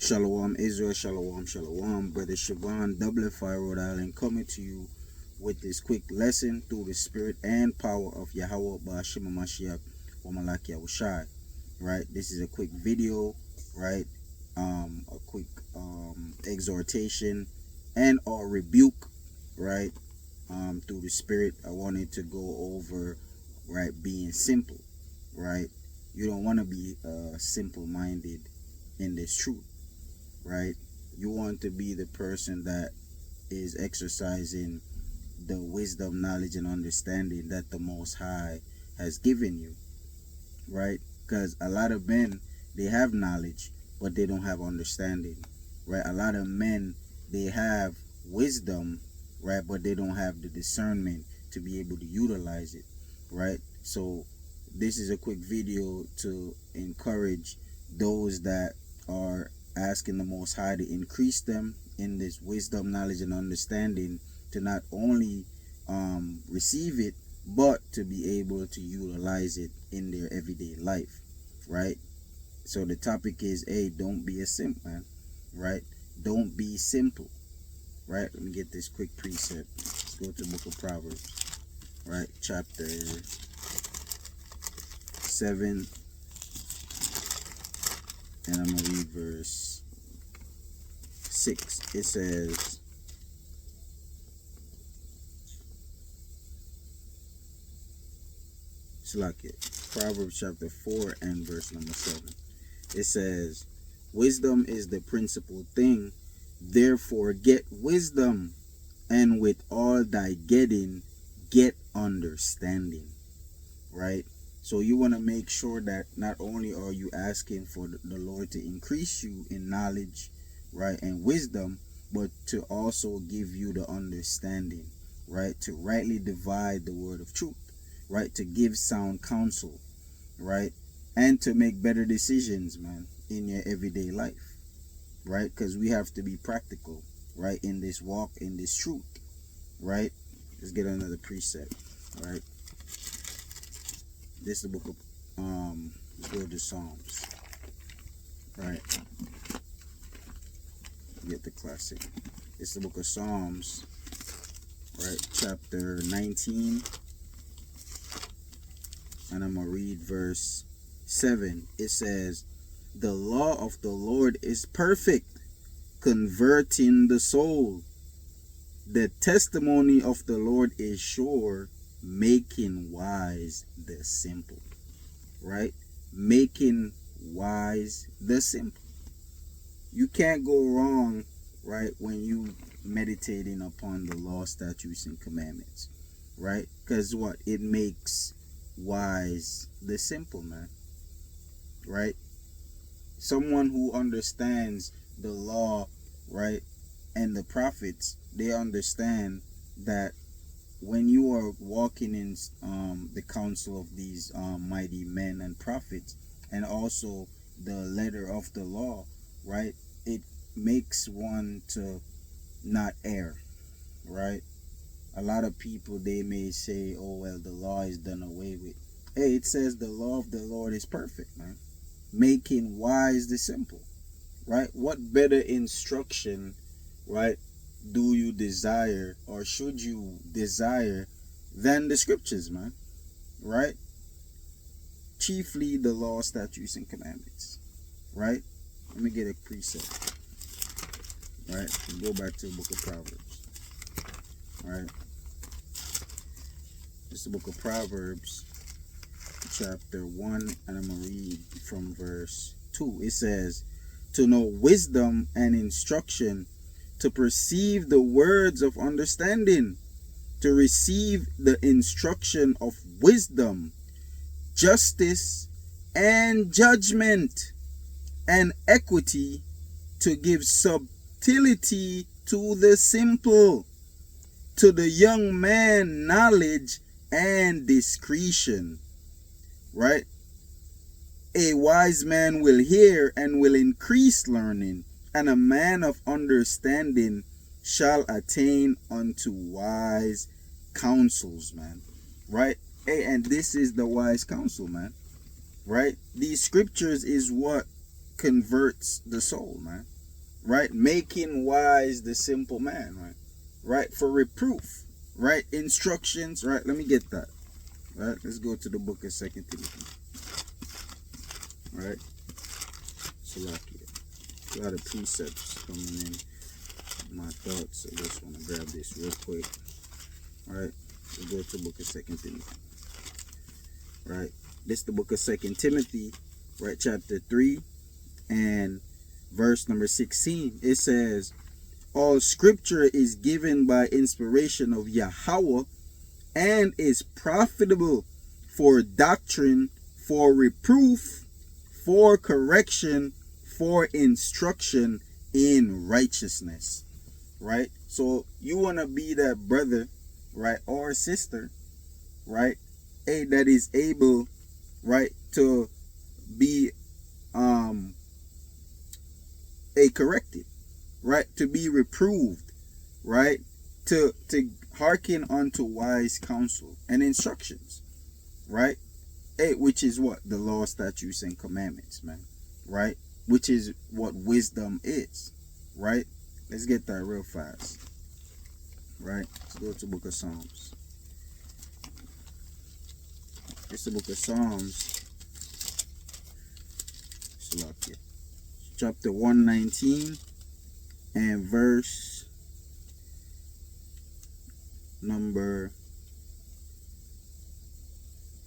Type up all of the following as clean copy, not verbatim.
Shalom Israel, Shalom, Shalom. Brother Siobhan, Dublin Fire, Rhode Island, coming to you with this quick lesson through the spirit and power of Yahweh Ba'ashim Mashiach wa Malaki Yahushai. Right? This is a quick video, right? A quick exhortation and or rebuke, right? Through the spirit. I wanted to go over, right, being simple, right? You don't want to be simple-minded in this truth, right? You want to be the person that is exercising the wisdom, knowledge, and understanding that the Most High has given you, right? Because a lot of men, they have knowledge, but they don't have understanding, right? A lot of men, they have wisdom, right, but they don't have the discernment to be able to utilize it, right? So this is a quick video to encourage those that are asking the Most High to increase them in this wisdom, knowledge, and understanding, to not only receive it, but to be able to utilize it in their everyday life, right? So the topic is, hey, don't be a simp, man, right? Don't be simple, right? Let me get this quick precept. Let's go to the book of Proverbs, right? Chapter 7, and I'm going to read verse 6. It says, Proverbs chapter 4 and verse number 7. It says, wisdom is the principal thing, therefore get wisdom, and with all thy getting, get understanding, right? So you want to make sure that not only are you asking for the Lord to increase you in knowledge, right, and wisdom, but to also give you the understanding, right, to rightly divide the word of truth, right, to give sound counsel, right, and to make better decisions, man, in your everyday life, right? Because we have to be practical, right, in this walk, in this truth, right? Let's get another precept, right? This is the book of let's go to Psalms, right? Get the classic. It's the book of Psalms, right? Chapter 19, and I'm gonna read verse 7. It says, the law of the Lord is perfect, converting the soul. The testimony of the Lord is sure, making wise the simple, right? Making wise the simple. You can't go wrong, right, when you meditating upon the law, statutes, and commandments, right? Because what? It makes wise the simple, man, right? Someone who understands the law, right, and the prophets, they understand that when you are walking in the counsel of these mighty men and prophets, and also the letter of the law, right, it makes one to not err, right? A lot of people, they may say, oh, well, the law is done away with. Hey, it says the law of the Lord is perfect, man, making wise the simple, right? What better instruction, right, do you desire, or should you desire, than the scriptures, man, right? Chiefly the law, statutes, and commandments, right? Let me get a precept, right? Go back to the book of Proverbs, right? This is the book of Proverbs, chapter 1, and I'm going to read from verse 2. It says, to know wisdom and instruction, to perceive the words of understanding, to receive the instruction of wisdom, justice and judgment, and equity, to give subtlety to the simple, to the young man knowledge and discretion, right? A wise man will hear and will increase learning, and a man of understanding shall attain unto wise counsels, man, right? Hey, and this is the wise counsel, man, right? These scriptures is what converts the soul, man. Right? Making wise the simple man, right? Right? For reproof, right? Instructions, right? Let me get that. Right? Let's go to the book of Second Timothy. Right? Salakia. A lot of precepts coming in my thoughts. I just want to grab this real quick. Right? We'll go to the book of Second Timothy. Right? This is the book of Second Timothy, right? Chapter 3 and verse number 16. It says, all scripture is given by inspiration of Yahweh and is profitable for doctrine, for reproof, for correction, for instruction in righteousness. Right? So you want to be that brother, right, or sister, right, that is able, right, to be corrected, right, to be reproved, right, to hearken unto wise counsel and instructions, right, which is what the law, statutes, and commandments, man, right, which is what wisdom is, right. Let's get that real fast, right. Let's go to the book of Psalms. It's the book of Psalms, chapter 119 and verse number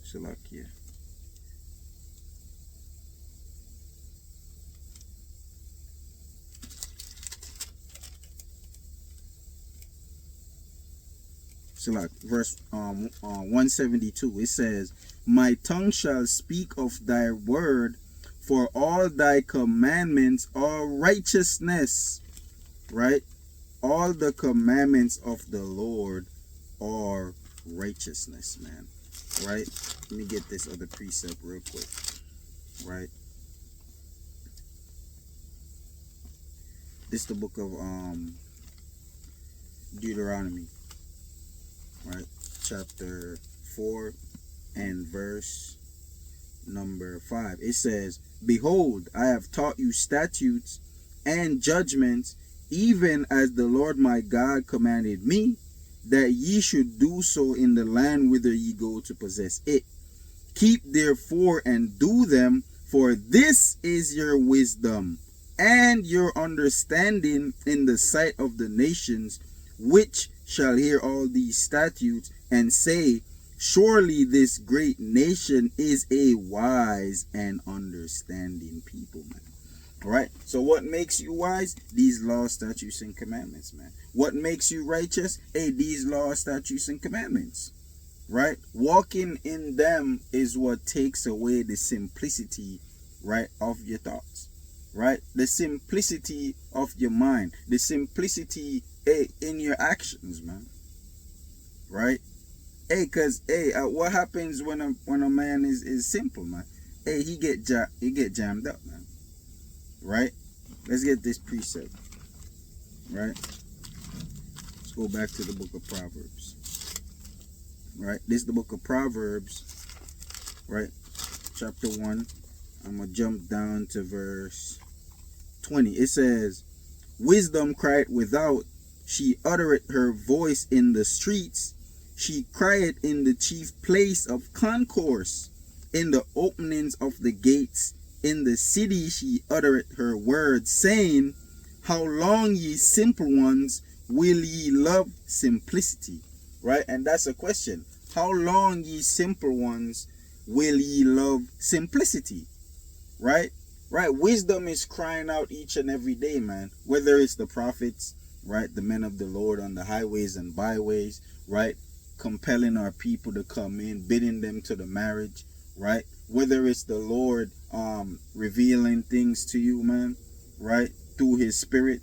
Salakia. Verse 172. It says, my tongue shall speak of thy word, for all thy commandments are righteousness. Right? All the commandments of the Lord are righteousness, man. Right? Let me get this other precept real quick. Right? This is the book of Deuteronomy. Right? Chapter 4 and verse number 5. It says, behold, I have taught you statutes and judgments, even as the Lord my God commanded me, that ye should do so in the land whither ye go to possess it. Keep therefore and do them, for this is your wisdom and your understanding in the sight of the nations, which shall hear all these statutes and say, surely this great nation is a wise and understanding people, man. All right. So what makes you wise? These laws, statutes, and commandments, man. What makes you righteous? These laws, statutes, and commandments. Right? Walking in them is what takes away the simplicity, right, of your thoughts. Right? The simplicity of your mind. The simplicity in your actions, man. Right? Cause what happens when a man is simple, man? He get jammed up, man. Right? Let's get this precept. Right? Let's go back to the book of Proverbs. Right? This is the book of Proverbs. Right? Chapter 1. I'm gonna jump down to verse 20. It says, wisdom cried without, she uttereth her voice in the streets, she cried in the chief place of concourse, in the openings of the gates, in the city she uttereth her words, saying, how long, ye simple ones, will ye love simplicity? Right? And that's a question. How long, ye simple ones, will ye love simplicity? Right? Right? Wisdom is crying out each and every day, man. Whether it's the prophets, right? The men of the Lord on the highways and byways, right? Compelling our people to come in, bidding them to the marriage, right? Whether it's the Lord revealing things to you, man, right? Through his spirit,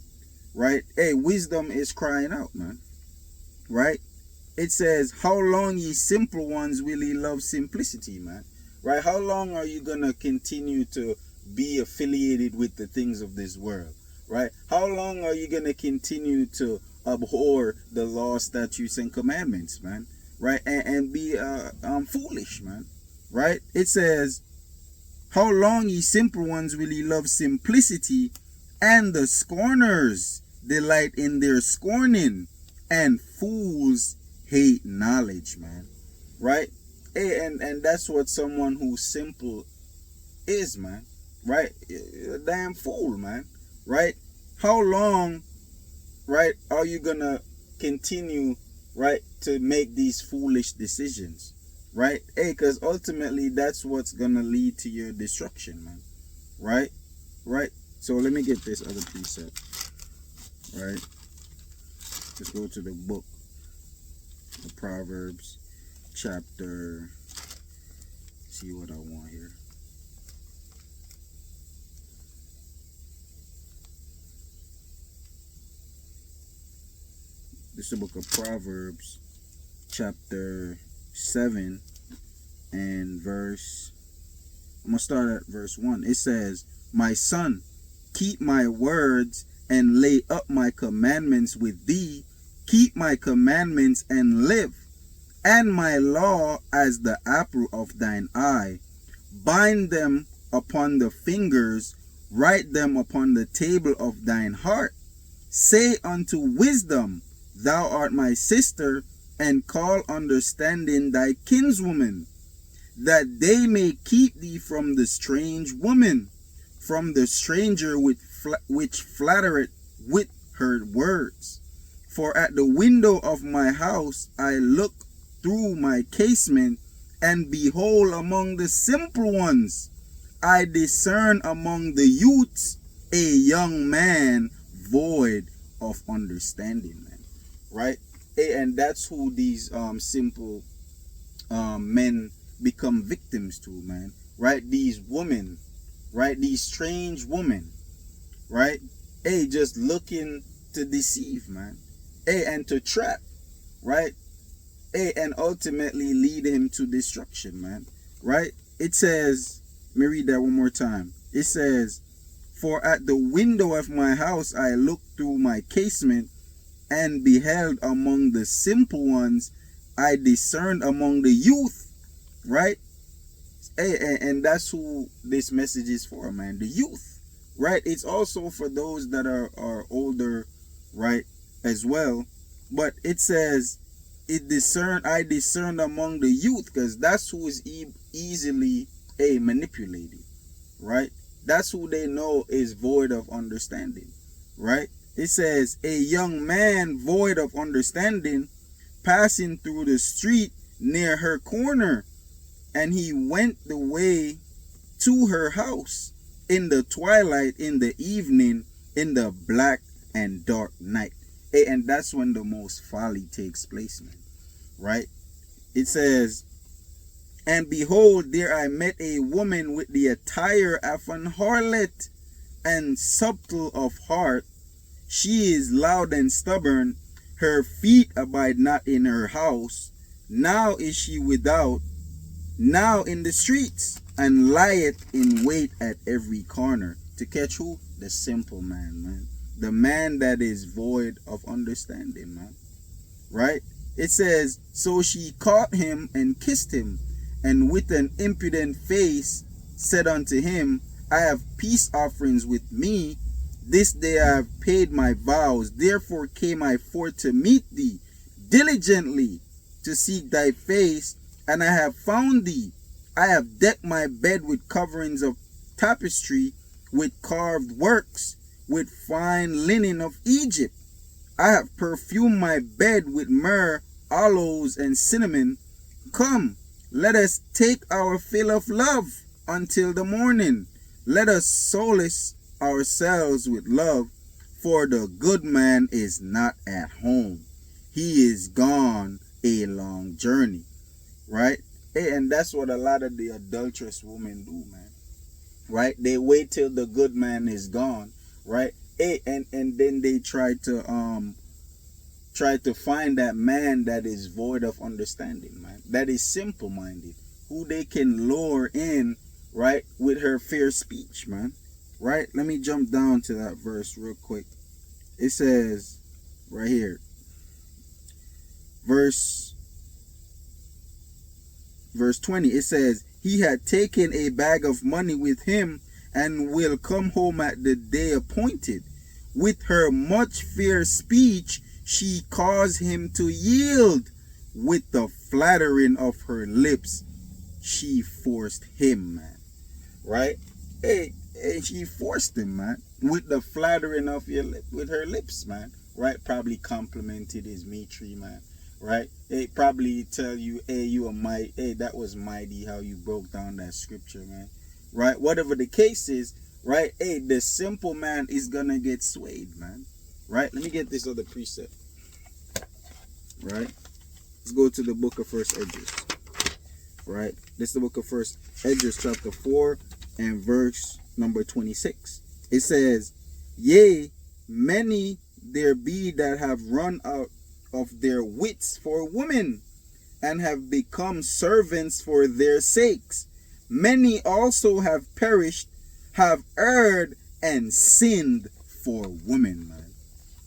right? Wisdom is crying out, man. Right? It says, how long, ye simple ones, will ye love simplicity, man? Right? How long are you gonna continue to be affiliated with the things of this world? Right? How long are you gonna continue to abhor the law, statutes, and commandments, man? Right? And be foolish, man. Right? It says, How long, ye simple ones, will ye love simplicity? And the scorners delight in their scorning, and fools hate knowledge, man. Right? And that's what someone who's simple is, man. Right? You're a damn fool, man. Right? How long, right, are you gonna continue, right, to make these foolish decisions? Right? Because ultimately that's what's gonna lead to your destruction, man. Right? Right? So let me get this other precept. Right? Let's go to the book of Proverbs, chapter. See what I want here. This is the book of Proverbs, chapter 7, and verse. I'm going to start at verse 1. It says, My son, keep my words and lay up my commandments with thee. Keep my commandments and live, and my law as the apple of thine eye. Bind them upon the fingers, write them upon the table of thine heart. Say unto wisdom, Thou art my sister, and call understanding thy kinswoman, that they may keep thee from the strange woman, from the stranger which flattereth with her words. For at the window of my house I look through my casement, and behold among the simple ones, I discern among the youths a young man void of understanding, man. Right? And that's who these simple men become victims to, man. Right? These women, right? These strange women, right? Just looking to deceive, man. And to trap, right? And ultimately lead him to destruction, man. Right? It says, let me read that one more time. It says, For at the window of my house I looked through my casement, and beheld among the simple ones, I discerned among the youth. Right? And that's who this message is for, man. The youth. Right? It's also for those that are older, right, as well. But it says, I discerned among the youth, because that's who is easily manipulated. Right? That's who they know is void of understanding. Right? It says, a young man void of understanding, passing through the street near her corner, and he went the way to her house in the twilight, in the evening, in the black and dark night. And that's when the most folly takes place, man. Right? It says, And behold, there I met a woman with the attire of an harlot, and subtle of heart. She is loud and stubborn. Her feet abide not in her house. Now is she without, now in the streets, and lieth in wait at every corner. To catch who? The simple man, man. The man that is void of understanding, man. Right? It says, So she caught him and kissed him, and with an impudent face said unto him, I have peace offerings with me. This day I have paid my vows. Therefore came I forth to meet thee, diligently to seek thy face, and I have found thee. I have decked my bed with coverings of tapestry, with carved works, with fine linen of Egypt. I have perfumed my bed with myrrh, aloes, and cinnamon. Come, let us take our fill of love until the morning. Let us solace ourselves with love, for the good man is not at home. He is gone a long journey. Right? And that's what a lot of the adulterous women do, man. Right? They wait till the good man is gone. Right? And then they try to find that man that is void of understanding, man. That is simple-minded, who they can lure in, right, with her fair speech, man. Right? Let me jump down to that verse real quick. It says right here, verse 20, it says, he had taken a bag of money with him, and will come home at the day appointed. With her much fair speech, she caused him to yield. With the flattering of her lips, she forced him, man. Right? Hey, she forced him, man. With the flattering of with her lips, man. Right? Probably complimented his matri, man. Right? It probably tell you, hey, you a mighty, hey, that was mighty how you broke down that scripture, man. Right? Whatever the case is, right? Hey, the simple man is gonna get swayed, man. Right? Let me get this other precept. Right? Let's go to the book of First Esdras. Right? This is the book of First Esdras, chapter 4 and verse number 26. It says, yea, many there be that have run out of their wits for women, and have become servants for their sakes. Many also have perished, have erred, and sinned for women, man.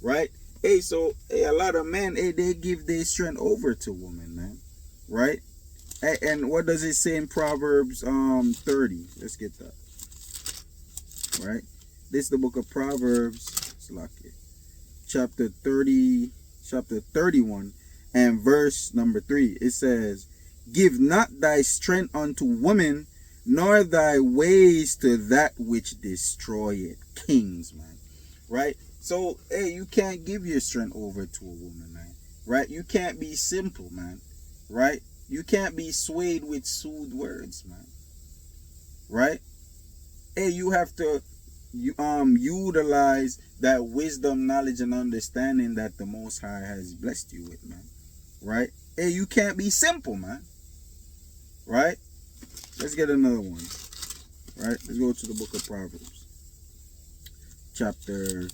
Right? Hey, so a lot of men, hey, they give their strength over to women, man. Right? And what does it say in Proverbs 30? Let's get that. Right? This is the book of Proverbs, chapter 31 and verse number 3. It says, give not thy strength unto women, nor thy ways to that which destroyeth kings, man. Right? So, hey, you can't give your strength over to a woman, man. Right? You can't be simple, man. Right? You can't be swayed with soothed words, man. Right? Hey, you have to utilize that wisdom, knowledge, and understanding that the Most High has blessed you with, man. Right? Hey, you can't be simple, man. Right? Let's get another one. Right? Let's go to the book of Proverbs. Chapter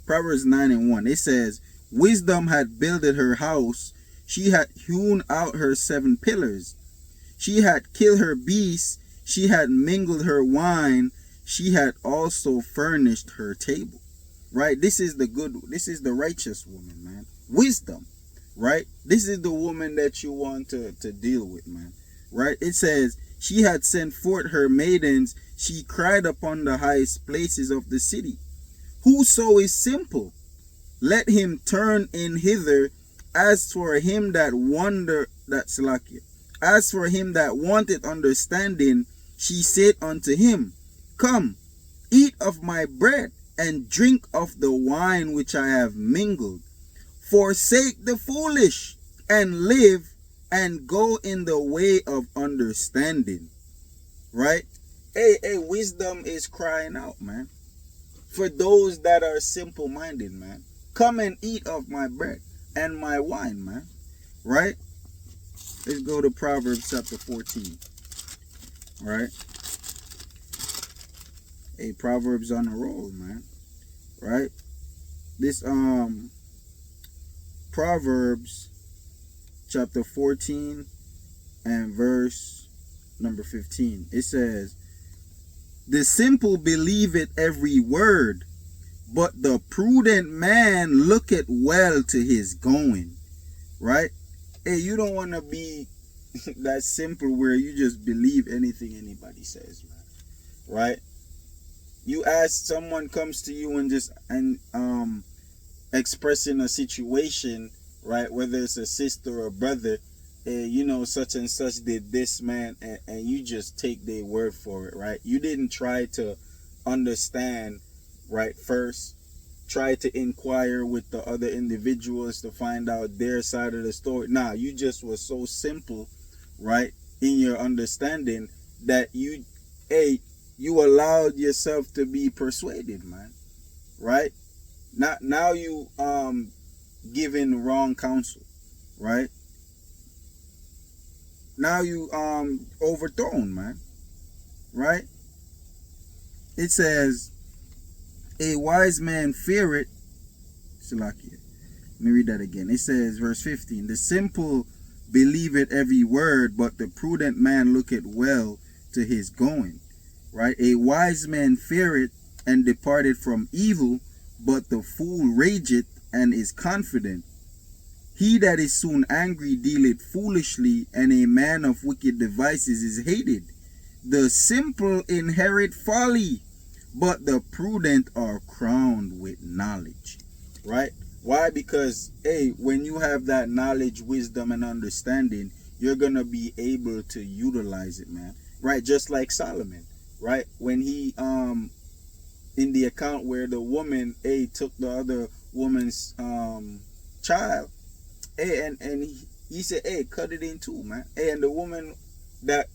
Proverbs 9 and 1. It says, wisdom had builded her house, she had hewn out her 7 pillars. She had killed her beasts, she had mingled her wine, she had also furnished her table. Right? This is the righteous woman, man. Wisdom. Right? This is the woman that you want to deal with, man. Right? It says, she had sent forth her maidens, she cried upon the highest places of the city. Whoso is simple, let him turn in hither. As for him that wanted understanding, she said unto him, come, eat of my bread, and drink of the wine which I have mingled. Forsake the foolish, and live, and go in the way of understanding. Right? Hey, wisdom is crying out, man. For those that are simple-minded, man. Come and eat of my bread and my wine, man. Right? Let's go to Proverbs chapter 14. Right? Hey, Proverbs on a roll, man. Right? This Proverbs chapter 14 and verse number 15. It says, the simple believe it every word, but the prudent man looketh well to his going. Right? Hey, you don't want to be that simple where you just believe anything anybody says, man. Right? You ask, someone comes to you and expressing a situation, right? Whether it's a sister or brother, such and such did this, man, and you just take their word for it, right? You didn't try to understand, right, first. Try to inquire with the other individuals to find out their side of the story. Nah, you just were so simple, right, in your understanding that you allowed yourself to be persuaded, man. Right? Now you giving wrong counsel, right? Now you overthrown, man. Right? It says, a wise man feareth. Let me read that again. It says, verse 15, the simple believeth every word, but the prudent man looketh well to his going. Right? A wise man feareth and departed from evil, but the fool rageth and is confident. He that is soon angry dealeth foolishly, and a man of wicked devices is hated. The simple inherit folly, but the prudent are crowned with knowledge. Right? Why? Because, hey, when you have that knowledge, wisdom, and understanding, you're going to be able to utilize it, man. Right? Just like Solomon, right? When he, in the account where the woman, took the other woman's child, and he said, cut it in two, man. And the woman that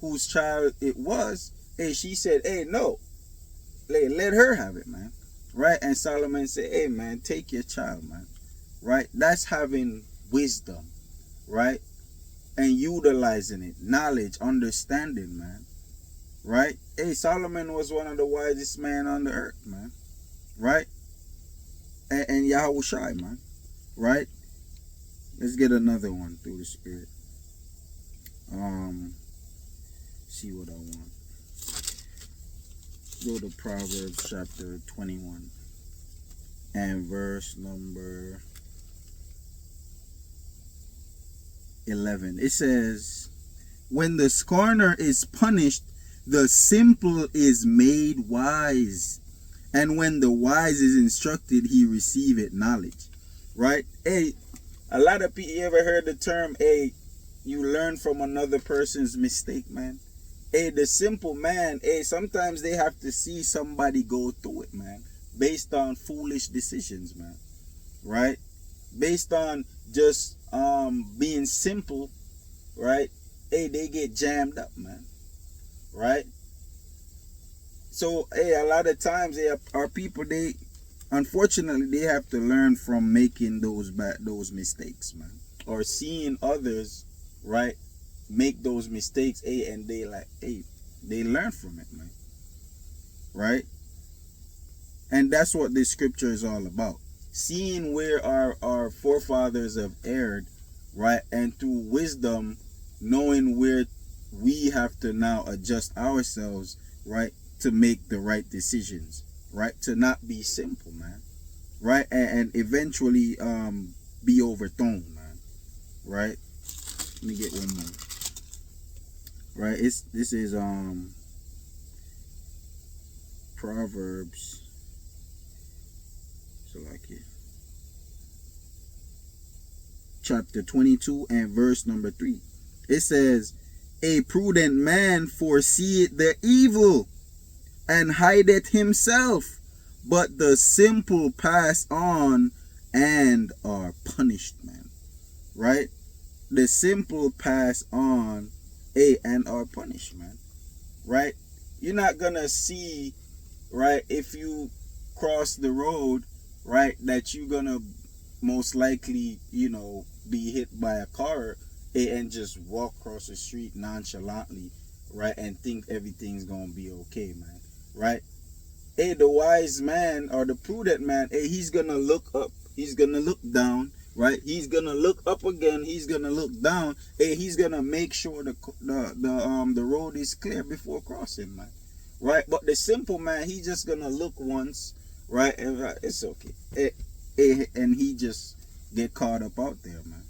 whose child it was, she said, no, let her have it, man. Right? And Solomon said, man, take your child, man. Right? That's having wisdom, right? And utilizing it, knowledge, understanding, man. Right? Solomon was one of the wisest men on the earth, man. Right? And Yahushai, man. Right? Let's get another one through the Spirit. See what I want. Go to Proverbs chapter 21 and verse number 11. It says, when the scorner is punished, the simple is made wise, and when the wise is instructed, he receiveth knowledge. Right? A lot of people, you ever heard the term, you learn from another person's mistake, man? The simple man, sometimes they have to see somebody go through it, man, based on foolish decisions, man. Right? Based on just being simple, right? They get jammed up, man. Right? So, a lot of times our people, unfortunately, they have to learn from making those mistakes, man, or seeing others, right, make those mistakes, and they learn from it, man. Right? And that's what this scripture is all about. Seeing where our forefathers have erred, right, and through wisdom, knowing where we have to now adjust ourselves, right, to make the right decisions, right, to not be simple, man, right, and eventually be overthrown, man. Right? Let me get one more. Right? This is Proverbs. So like it. Chapter 22 and verse number 3. It says, a prudent man foreseeth the evil and hideth himself, but the simple pass on and are punished, man. Right? The simple pass on, and are punished, man. Right? You're not gonna see, right, if you cross the road, right, that you're gonna most likely, be hit by a car, and just walk across the street nonchalantly, right, and think everything's gonna be okay, man. Right? The wise man or the prudent man, he's gonna look up, he's gonna look down, right? He's gonna look up again, he's gonna look down, he's gonna make sure the road is clear before crossing, man. Right? But the simple man, he's just gonna look once, right, and it's okay, and he just get caught up out there, man.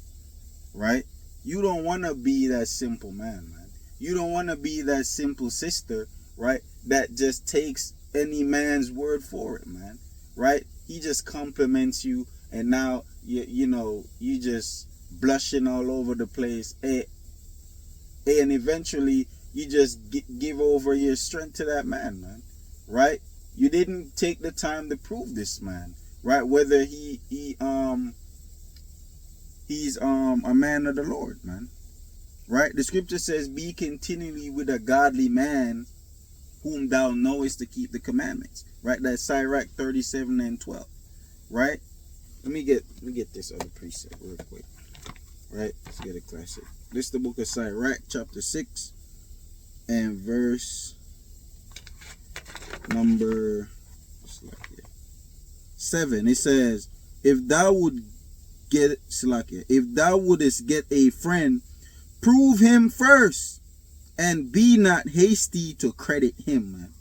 Right? You don't want to be that simple man, man. You don't want to be that simple sister, right, that just takes any man's word for it, man. Right? He just compliments you, and now you just blushing all over the place, and eventually you just give over your strength to that man. Right? You didn't take the time to prove this man, right? Whether he's a man of the Lord, man. Right? The scripture says, be continually with a godly man whom thou knowest to keep the commandments. Right? That's Sirach 37 and 12. Right? Let me get this other precept real quick. Right? Let's get a classic. This is the book of Sirach, chapter 6 and verse number 7. It says, if thou wouldest get a friend, prove him first, and be not hasty to credit him, man.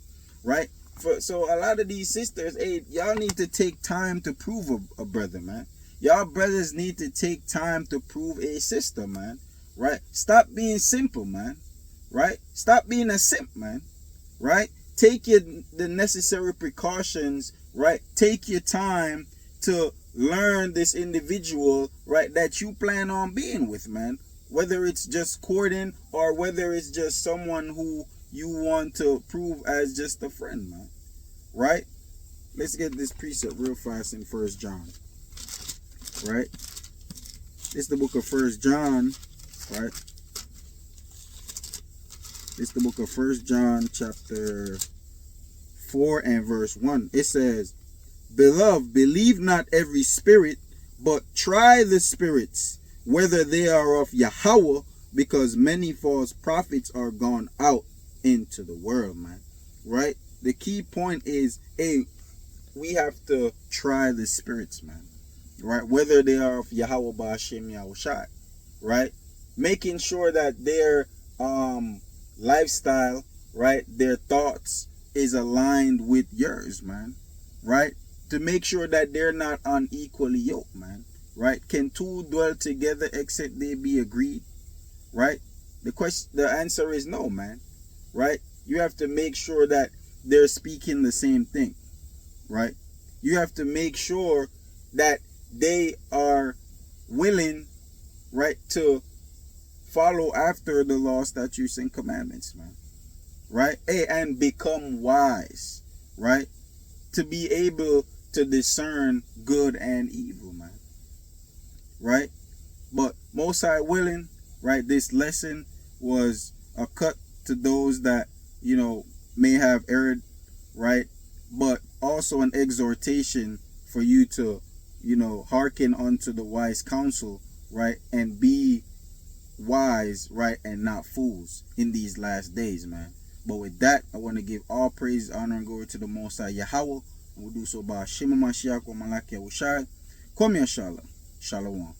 Right? So a lot of these sisters, hey, y'all need to take time to prove a brother, man. Y'all brothers need to take time to prove a sister, man. Right? Stop being simple, man. Right? Stop being a simp, man. Right? Take the necessary precautions, right? Take your time to learn this individual, right, that you plan on being with, man. Whether it's just courting or whether it's just someone who you want to prove as just a friend, man. Right? Let's get this precept real fast in First John. Right? It's the book of First John, right? It's the book of First John chapter 4 and verse 1. It says, Beloved, believe not every spirit, but try the spirits, whether they are of Yahweh, because many false prophets are gone out into the world, man. Right? The key point is, hey, we have to try the spirits, man. Right? Whether they are of Yahweh Ba'ashem Yahushai. Right? Making sure that their lifestyle, right, their thoughts is aligned with yours, man. Right? To make sure that they're not unequally yoked, man. Right? Can two dwell together except they be agreed? Right? The answer is no, man. Right? You have to make sure that they're speaking the same thing. Right? You have to make sure that they are willing, right, to follow after the law, statutes, and commandments, man. Right? Hey, and become wise. Right? To be able to discern good and evil, man. Right? But most High willing, right, this lesson was a cut to those that, may have erred, right? But also an exhortation for you to, hearken unto the wise counsel, right? And be wise, right? And not fools in these last days, man. But with that, I want to give all praise, honor, and glory to the Most High Yahweh. We'll do so by Shema Mashiach or Malachi Yahushai. Kwame Shalom. Shalom.